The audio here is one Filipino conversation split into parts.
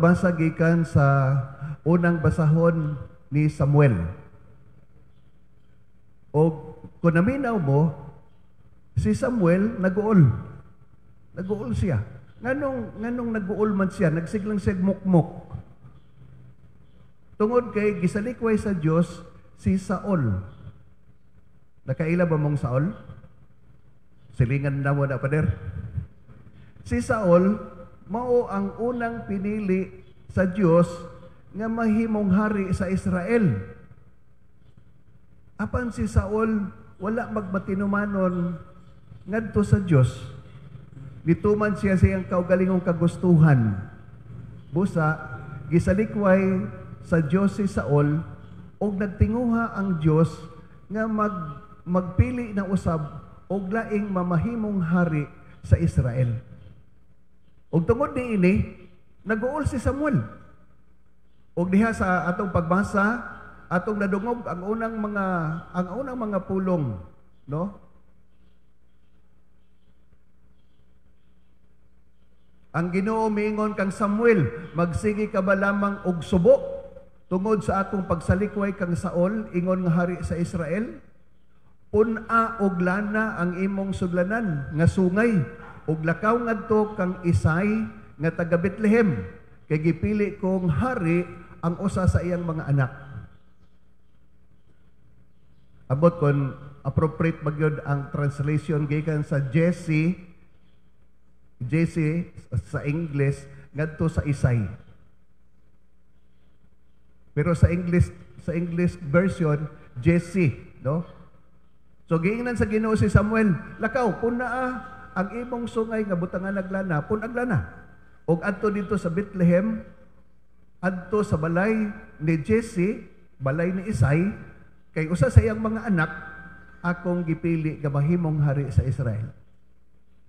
magbasa gikan sa unang basahon ni Samuel. O kung naminaw mo, si Samuel nag-uol. Nag-uol siya. Nganong nag-uol man siya, nagsiglang siya mukmok. Tungod kay gisalikway sa Dios si Saul. Nakaila ba mong Saul? Silingan na mo na, pader. Si Saul, mao ang unang pinili sa Dios nga mahimong hari sa Israel. Apan si Saul, wala magmatinumanon ngadto sa Dios. Nituman siya siyang kaugalingong kagustuhan. Busa, gisalikway sa Dios si Saul, og nagtinguha ang Dios nga magpili na usab og laing mamahimong hari sa Israel. Og tungod niini, nag-uol si Samuel. Og diha sa atong pagbasa, atong nadungog ang unang mga pulong, no? Ang Ginoo miingon kang Samuel, magsigi ka ba lamang og subo tungod sa akong pagsalikway kang Saul, ingon nga hari sa Israel? Puna og lana ang imong sudlanan nga sungay, ug lakaw ngadto kang Isay nga taga Bethlehem, kay gipili kong hari ang usa sa iyang mga anak. Abot kon appropriate magyud ang translation gikan sa Jesse sa English ngadto sa Isay. Pero sa English version Jesse, no? So giingnan sa Ginoo si Samuel, lakaw puna ang imong sungay nga butangan naglana, pun aglana. Og adto dito sa Bethlehem, adto sa balay ni Jesse, balay ni Isay, kay usa sa iyang mga anak akong gipili nga mahimong hari sa Israel.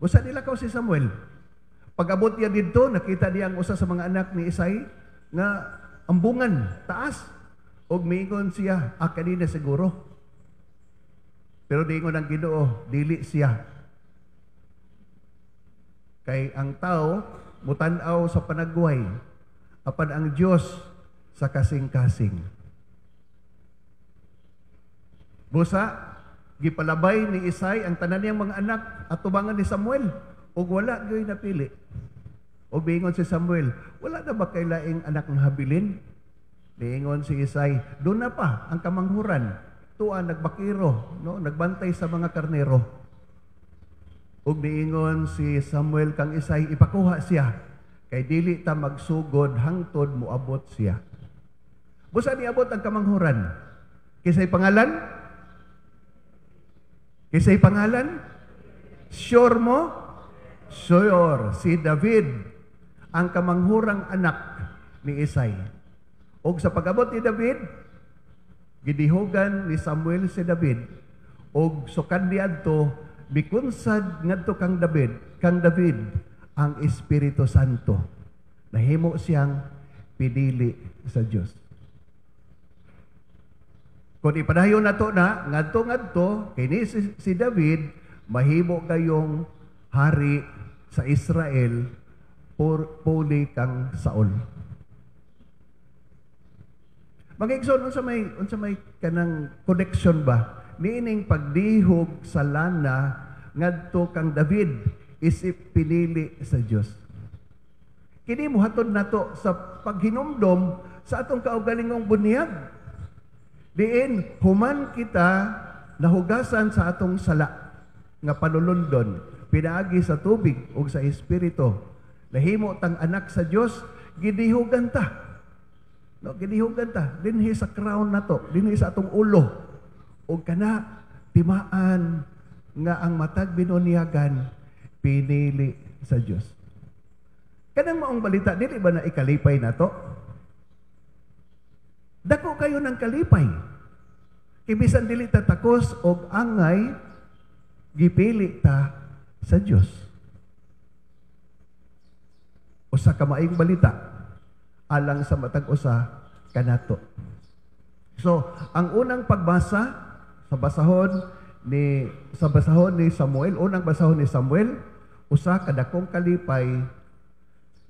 Usa nilakaw si Samuel. Pag-abot niya dito, nakita niya ang usa sa mga anak ni Isay nga ambungan, taas. Og miingon siya, kanina siguro. Pero diingon ang Ginoo, dili siya. Kay ang tao, mutan-aw sa panagway, apan ang Dios sa kasing-kasing. Busa, gipalabay ni Isay ang tanan niyang mga anak at tubangan ni Samuel, ug wala gyoy napili. O biingon si Samuel, wala na ba kay laing anak ng habilin? Biingon si Isay, doon na pa ang kamanghuran. Tuan nagbakiro, no, nagbantay sa mga karnero. Ug biingon si Samuel kang Isay, ipakuha siya kay dili ta magsugod hangtod moabot siya. Busa niabot ang kamanghuran. Kisay pangalan? Kisay pangalan? Sure mo? Sure, si David ang kamanghurang anak ni Isay. Og sa pag-abot ni David, gidihugan ni Samuel si David, og sukan niadto bikunsad ngadto kang David ang Espiritu Santo. Nahimo siyang pinili sa Dios. Kung ipadayon nato na ngadto kini si David mahimo kayong hari sa Israel puli kang Saul. Mag-igsoon, unsa may kanang connection ba? Niining pagdihog sa lana ngadto kang David isip pinili sa Dios. Kini muhatod nato sa paghinumdom sa atong kaugalingong bunyag. Diin human kita nahugasan sa atong sala nga panulundon, pinaagi sa tubig ug sa espiritu. Nahimo tang anak sa Dios, gidihugan ta. No, gidihugan ta dinhi sa crown nato, dinhi sa atong ulo. O kana timaan nga ang matag binunyagan pinili sa Dios. Kanang maong balita dili ba na ikalipay nato? Dako kayo ng kalipay. Kibisan dili ta takos og angay gipili ta sa Dios. Usa ka maayong balita alang sa matag usa kanato. So, ang unang pagbasa sa basahon ni Samuel, unang basahon ni Samuel, usa kadakong kalipay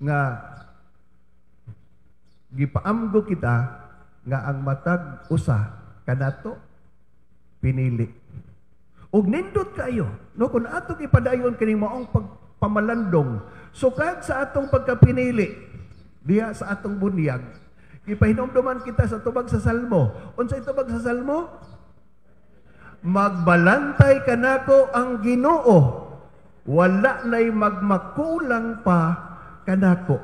nga gipaamgo kita nga ang matag usa kanato pinili. Ug nindot kayo, no, kung atong ipadayon kining maong pagpamalandong, sukad sa atong pagkapinili diha sa atong bunyag, ipahinomduman kita sa tubag sa Salmo. Unsay tubag sa Salmo? Magbalantay kanako ang Ginoo, wala na'y magmakulang pa kanako.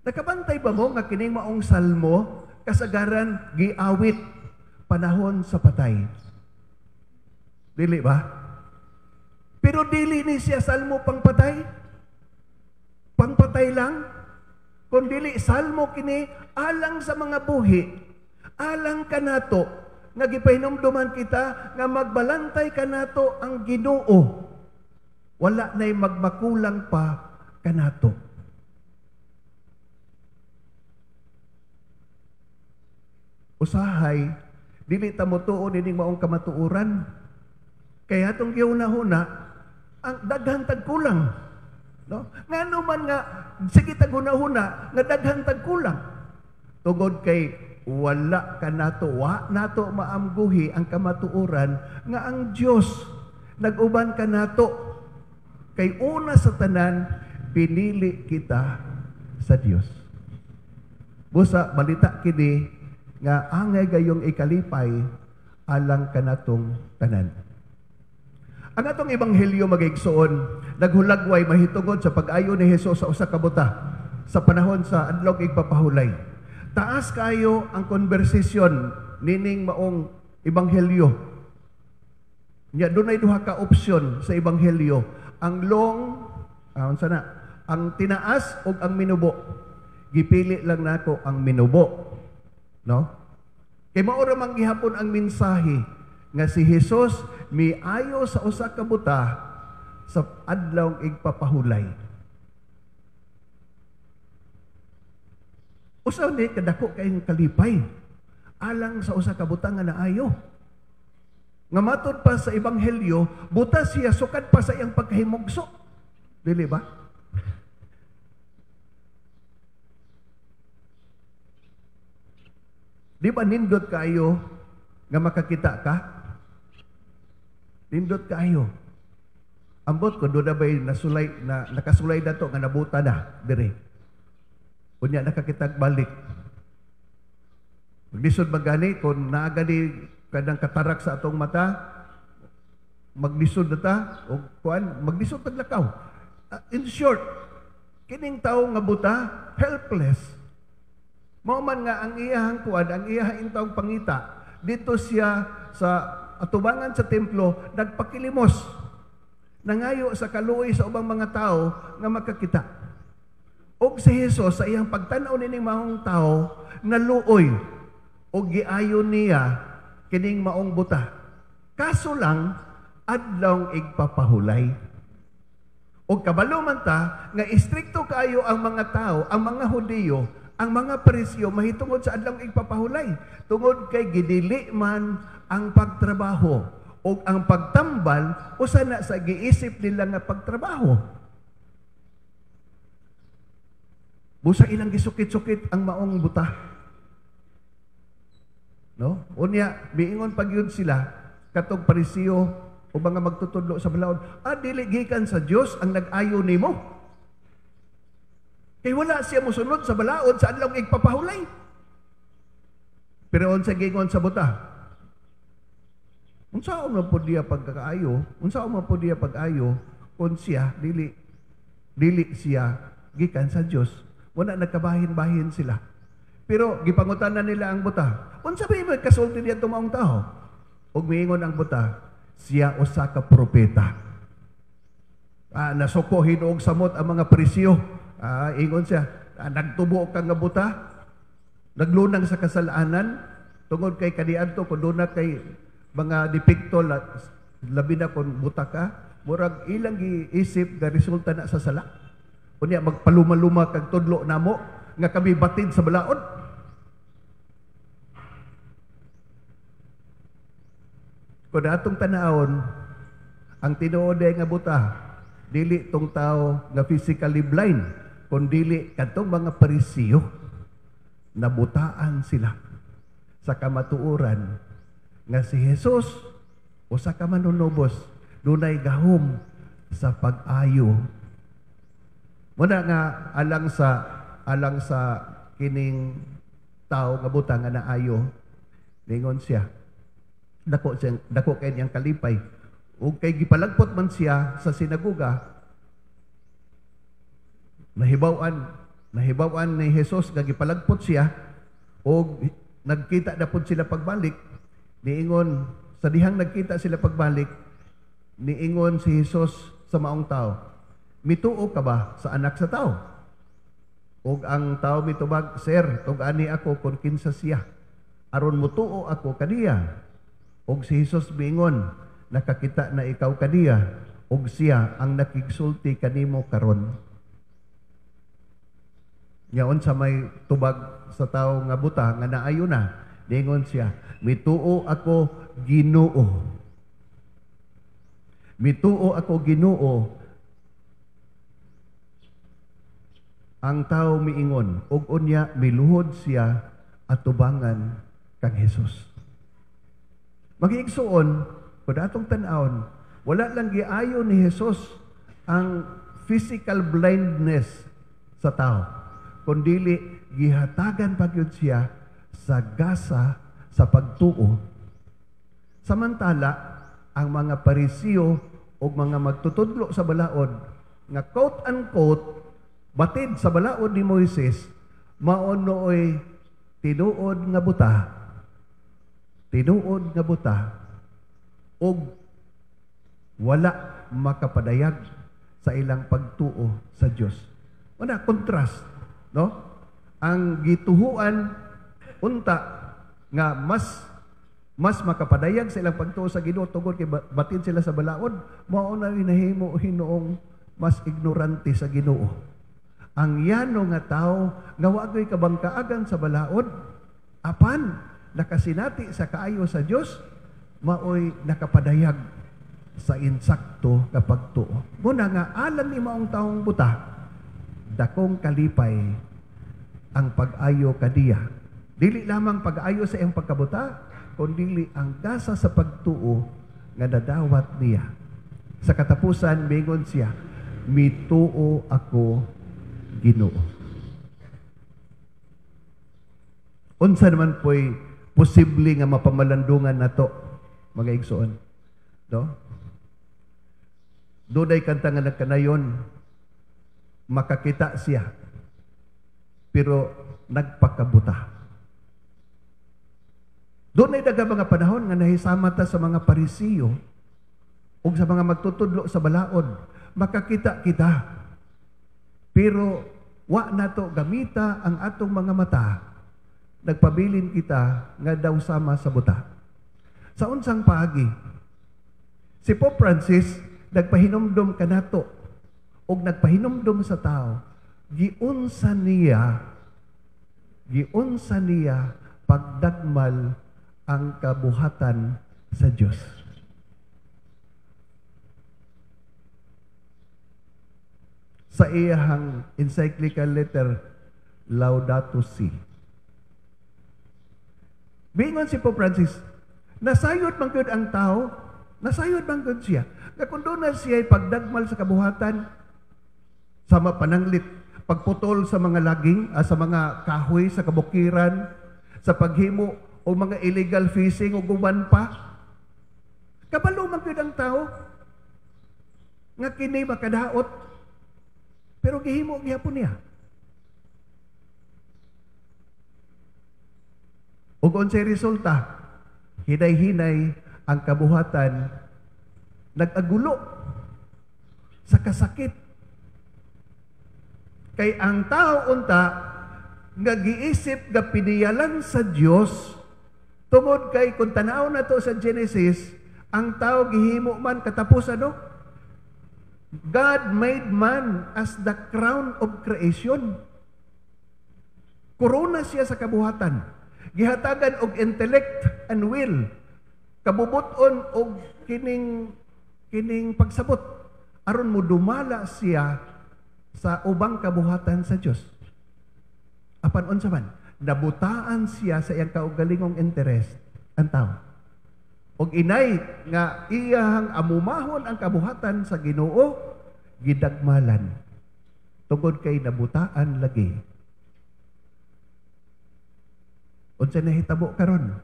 Nakabantay ba mo nga kining maong salmo kasagaran giawit panahon sa patay? Dili ba? Pero dili ni siya salmo pangpatay. Pangpatay lang. Kung dili salmo kini alang sa mga buhi, alang kanato nga gipahinomduman kita nga magbalantay kanato ang Ginoo. Wala na'y magmakulang pa kanato. Usahay, dili ta mo tuon ining maong kamatuoran. Kaya itong giuna-huna, ang daghang tagkulang. No? Nga naman nga, sige taguna-huna, nga daghang tagkulang. Tugod kay wala ka nato, wa nato maamguhi ang kamatuoran, nga ang Diyos, nag-uban ka nato. Kay una sa tanan, pinili kita sa Diyos. Busa, balita kini, nga angay gayong ikalipay, alang kanatong tanan. Ang atong ebanghelyo magigsoon, naghulagway mahitungod sa pag-ayo ni Hesus sa usa ka buta sa panahon sa adlaw igpapahulay. Taas kayo ang konversasyon nining maong ebanghelyo. Nya dunay duha ka opsyon sa ebanghelyo, ang ang tinaas ug ang minubo. Gipili lang nako ang minubo. No? Kay mao ra man gihapon ang mensahe nga si Hesus miayo sa usa ka buta sa adlaw igpapahulay. Usaw ni kadako kayong kalipay alang sa usa ka buta nga naayo. Nga matod pa sa ebanghelyo, buta siya sukad pa sa iyang pagkahimugso. Dili ba? Di ba nindot kayo nga makakita ka? Nindot kayo. Ambot ko doon na ba'y nakasulay na to nga nabuta na, dire. Kunya nakakitag balik. Maglisod magani, kung naagani kadang katarak sa atong mata, maglisod na ta, o kuan, maglisod taglakaw. In short, kining tao nga buta, helpless. Mauman nga ang iyahang kuan, ang iyahang intawong pangita, dito siya sa atubangan sa templo, nagpakilimos. Nangayo sa kaluoy sa ubang mga tao nga makakita. Og si Hesus sa iyang pagtanaw nining maong tao, naluoy og giayon niya kining maong buta. Kaso lang, adlaw igpapahulay. Og kabalo man ta, nga istrikto kayo ang mga tao, ang mga Hudiyo, ang mga Pariseo, mahitungod sa adlaw igpapahulay. Tungod kay gidili man ang pagtrabaho o ang pagtambal usa na sa giisip nila nga pagtrabaho. Busa ilang gisukit-sukit ang maong buta. No? Unya, miingon pagyud sila, katong Pariseo o mga magtutudlo sa balaod, dili gikan sa Dios ang nag-ayo nimo. Kay wala siya musunod sa balaod sa adlaw igpapahulay. Pero unsa gingon sa buta? Unsa man po diya pagkaayo? Unsa man po diya pag-ayo kung siya dili siya gikan sa Dios. Wala nagkabahin-bahin sila. Pero gipangutanan nila ang buta. Unsa ba may kasulti diya tumaong tao? Ug miingon ang buta, siya usa ka propeta. Nasuko hinuog samot ang mga Pariseo. Ingon siya, nagtubo ka nga buta, naglunang sa kasalanan, tungod kay kaniadto, kung doon na kay mga depikto, labi na kung buta ka, murag ilang giisip nga resulta na sa sala. Kunya magpaluma-luma kag tudlo namo, nga kami batid sa balaod. Kung atong tanawon, ang tinuod nga buta, dili tong tao nga physically blind, kung dili katong mga Pariseo nabutaan sila sa kamatuoran nga si Jesus o sa kamanunubos dunay gahom sa pag-ayo. Muna nga alang sa kining tao nga butang nga naayo, ningon siya dako kay niyang kalipay ug kay gipalagpot man siya sa sinagoga, nahibaw-an ni Jesus nga gipalagpot siya ug nagkita na pud sila pagbalik. Niingon sa dihang nagkita sila pagbalik, niingon si Jesus sa maong tao, mituo ka ba sa anak sa tao? Ug ang tao mitubag, Sir, tug-ani ako kung kinsa siya, aron mutuo ako kaniya. Ug si Jesus miingon, nakakita na ikaw kaniya, ug siya ang nakigsulti kanimo karon. Yaon sa may tubag sa tao nga buta nga naayo na, ningon siya, mituo ako Ginoo. Mituo ako Ginoo. Ang tao miingon, ug unya miluhod siya at tubangan kang Jesus. Mag-iigsuon, kung atong tan-awon, wala lang giayo ni Jesus ang physical blindness sa tao, kundili gihatagan pagyud siya sa gasa sa pagtuo. Samantala, ang mga Parisiyo o mga magtutudlo sa balaod nga quote-unquote batid sa balaod ni Moises, maon nooy tinuod nga buta, ug wala makapadayag sa ilang pagtuo sa Dios. Wala contrast, no? Ang gituhuan unta nga mas makapadayag sa ilang pagtuo sa Ginoo tungod kay batid sila sa balaod, mao na hinahimo hinoong mas ignorante sa Ginoo. Ang yano nga tao nga wa gay kabangkaagan sa balaod, apan nakasinati sa kaayo sa Dios, maoy nakapadayag sa insakto nga pagtuo. Muna nga alam ni maong taong buta, dakong kalipay ang pag-ayo kadiya. Dili lamang pag-ayo sa iyang pagkabuta, kundi ang gasa sa pagtuo nga nadawat niya. Sa katapusan, mingon siya, mituo ako Ginoo. Unsa naman po'y posible nga mapamalandungan nato, mga igsoon? No? Dunay kanta nga nagkanayon, makakita siya, pero nagpakabuta. Doon ay daga mga panahon nga nahisama ta sa mga Parisiyo o sa mga magtutudlo sa balaod, makakita kita, pero wa nato gamita ang atong mga mata, nagpabilin kita nga daw sama sa buta. Sa unsang paagi, si Pope Francis nagpahinomdom kanato o nagpahinomdom sa tao, giunsa niya pagdagmal ang kabuhatan sa Diyos. Sa iyahang encyclical letter Laudato Si, bingon si Pope Francis, nasayod man gyud ang tao, nasayod man gyud siya. Nga kung doon na siya pagdagmal sa kabuhatan, sa mapananglit, pagputol sa mga laging, sa mga kahoy, sa kabukiran, sa paghimo o mga illegal fishing o guban pa. Kabalo man gyud ang tao nga kini makadaot, pero gihimo gihapon niya. Ug unsay resulta? Hinay-hinay ang kabuhatan, nag-agulo sa kasakit. Kay ang tao unta nga giisip nga piniyalan sa Dios, tungod kay kung tanaw na to sa Genesis, ang tao gihimo man katapusan, no? God made man as the crown of creation. Korona siya sa kabuhatan. Gihatagan og intellect and will. Kabubuton og kining pagsabot aron mo dumala siya sa ubang kabuhatan sa Dios. Apan unsa man, nabutaan siya sa iyang kaugalingong interest ang tao. Og inay nga iyang amumahon ang kabuhatan sa Ginoo, gidagmalan tungod kay nabutaan lagi. Unsa nahitabo karon?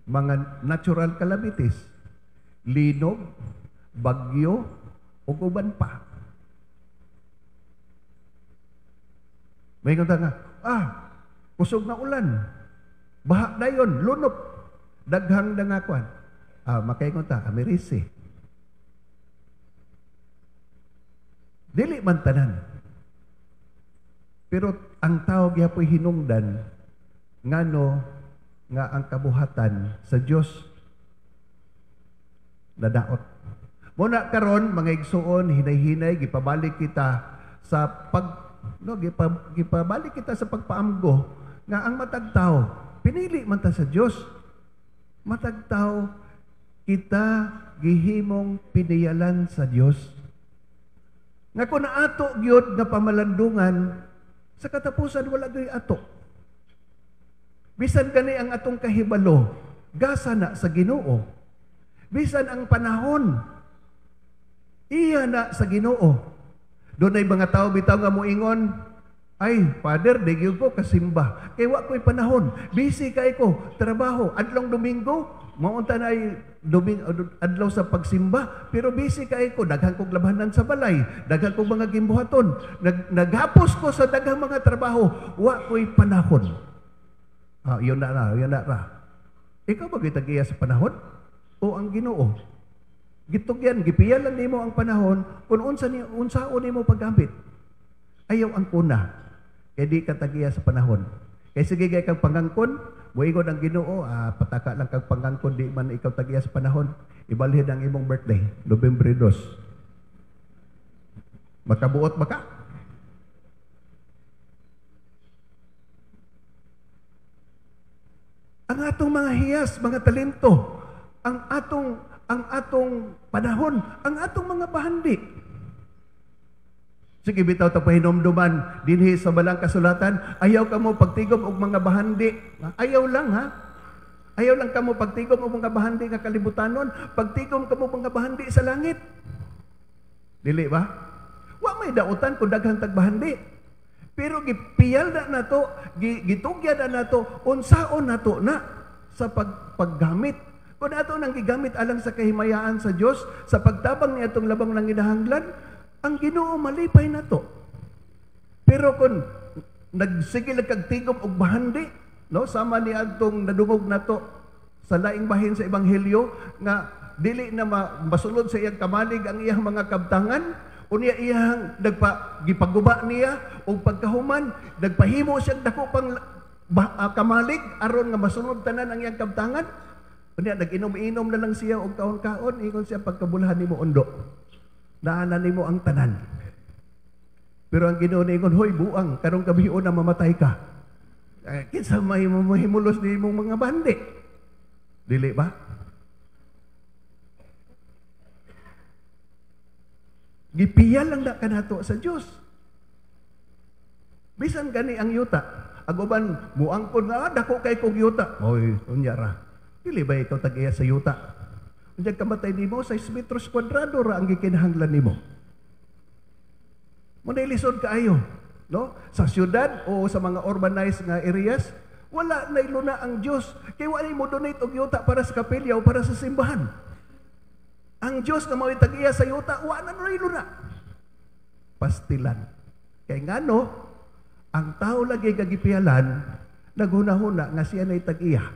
Mga natural calamities, linog, bagyo, ug uban pa. May nga nga, kusog na ulan, baha dayon, lunop, daghang dangakwan. Makaingon ta, Amerisi. Dili man tanan. Pero ang tao gyapoy hinungdan ngano nga ang kabuhatan sa Dios nadaot. Muna karon mga igsuon, hinay-hinay gipabalik kita sa gipabalik kita sa pagpaamgo nga ang matag tao pinili man ta sa Dios. Matag tao kita gihimong piniyalan sa Dios. Nga kung naato gyud nga pamalandungan sa katapusan wala gay ato. Bisan gani ang atong kahibalo, gasa na sa Ginoo. Bisan ang panahon, iya na sa Ginoo. Doon ay mga tao bitaw nga moingon, ay, Father, digyo ko kasimba. Kaya wa ko'y panahon. Busy kay ko, trabaho. Adlong Domingo, maunta na ay adlaw sa pagsimba. Pero busy kay ko, daghang kong labanan sa balay. Daghang kong mga gimbuhaton. Naghapos ko sa daghang mga trabaho. Wa ko'y panahon. Yun na. Ikaw ba gitagiya sa panahon? O ang Ginoo? Gitugyan, gipiyalan nimo ang panahon kung unsaon nimo paggamit. Ayaw ang kuna. Kaya di katagiya sa panahon. Kaya sige kang pangangkon, buingon ang Ginoo, pataka lang kang pangangkon, di man ikaw tagiya sa panahon. Ibalhin ang imong birthday, Nobyembre 2. Makabuot ba ka? Ang atong mga hiyas, mga talento, ang atong panahon, ang atong mga bahandi. Sige, bitaw ta pahinomduman dinhi sa balang kasulatan, ayaw ka mo pagtigom og mga bahandi. Ayaw lang ha. Ayaw lang ka mo pagtigom og mga bahandi nga kalibutanon, pagtigom ka mo mga bahandi sa langit. Dili ba? Wa may dautan kung daghang tagbahandi. Pero gipiyal na nato, gitugya na nato, unsaon nato na sa paggamit. Kung ato nang gigamit alang sa kahimayaan sa Dios, sa pagtabang ni atong labang nang ginahanglan, ang Ginoo malipay na to. Pero kung nagsigil kagtigom og bahandi, no, sama ni atong nadungog na to sa laing bahin sa Ebanghelyo, nga dili na masulod sa iyang kamalig ang iyang mga kabtangan, unya iyang gipaguba niya og pagkahuman, nagpahimo siyang dako pang kamalig aron nga masulod tanan ang iyang kabtangan. Unya nag-inom-inom na lang siya og kaon-kaon, ingon siya pagkabulhan nimo undo. Naanan nimo ang tanan. Pero ang Ginoo ningon, hoy buang, karong gabion na mamatay ka. Kinsa mahimulos ni mong mga bandi? Dili ba? Gipiyal lang na kanato sa Dios. Bisan gani ang yuta. Agoban muangkon nga dako kay kog yuta. Oy, unya ra. Dili ba ikaw tag-iya sa yuta? Unjang kamatay nimo sa 6 metros kwadrado ra ang gikinahanglan nimo. Muna ilisod kaayo, no? Sa syudad o sa mga urbanized nga areas, wala na iluna ang Dios. Kay wala mo donate og yuta para sa kapilya o para sa simbahan. Ang Dios nga mao tag-iya sa yuta, wala na iluna. Pastilan. Kay ngano, ang tao lagi gagipialan, naghuna-huna nga siya na tag-iya.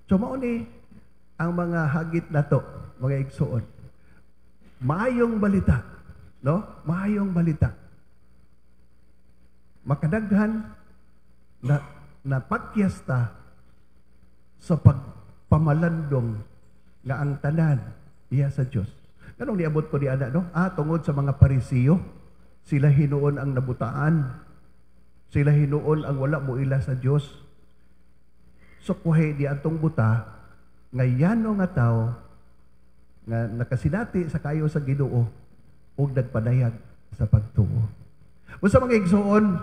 So mao ni ang mga hagit na to, mga igsuon. Maayong balita, no? Maayong balita. Makadaghan na pakyasta sa pagpamalandong nga ang tanan iya sa Dios. Kanong niabot ko di ana, no? Tungod sa mga Parisiyo, sila hinuon ang nabutaan. Sila hinuon ang wala moila sa Dios. So kuhay di atong buta nga yano nga tao nga nakasinati sa kayo sa Ginoo ug nagpadayag sa sa pagtuo. Usa mga igsoon,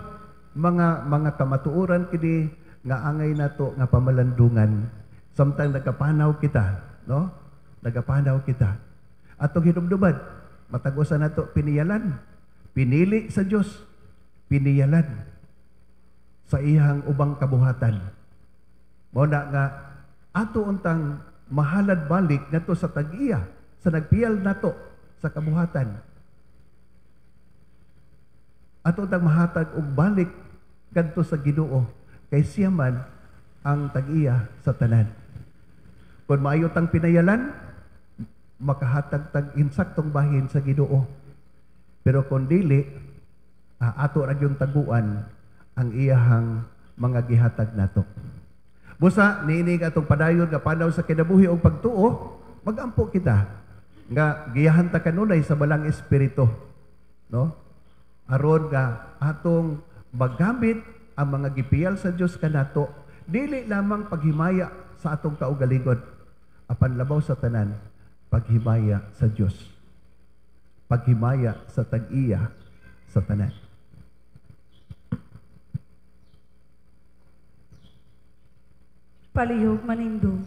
mga kamatuoran kini nga angay nato nga pamalandungan samtang nagapanaw kita, no? Nagapanaw kita. Atong hinumduman, matagusan nato piniyalan, pinili sa Dios, piniyalan sa iyang ubang kabuhatan. Mao na nga ato untang mahalad balik nato sa tag-iya, sa nagpiyal nato sa kabuhatan. Ato untang mahatag og balik kadto sa Ginoo kay siya man ang tag-iya sa tanan. Kung maayo tang pinayalan, makahatag tag insaktong bahin sa Ginoo. Pero kung dili, ato ra yung taguan ang iyahang mga gihatag nato. Busa niining atong padayon nga panaw sa kinabuhi og pagtuo, magampo kita nga giyahan ta kanunay sa balang espiritu, no? Aron nga atong magamit ang mga gipiyal sa Dios kanato, dili lamang paghimaya sa atong kaugalingon, apan labaw sa tanan, paghimaya sa Dios. Paghimaya sa tag-iya sa tanan. Palihog manindong.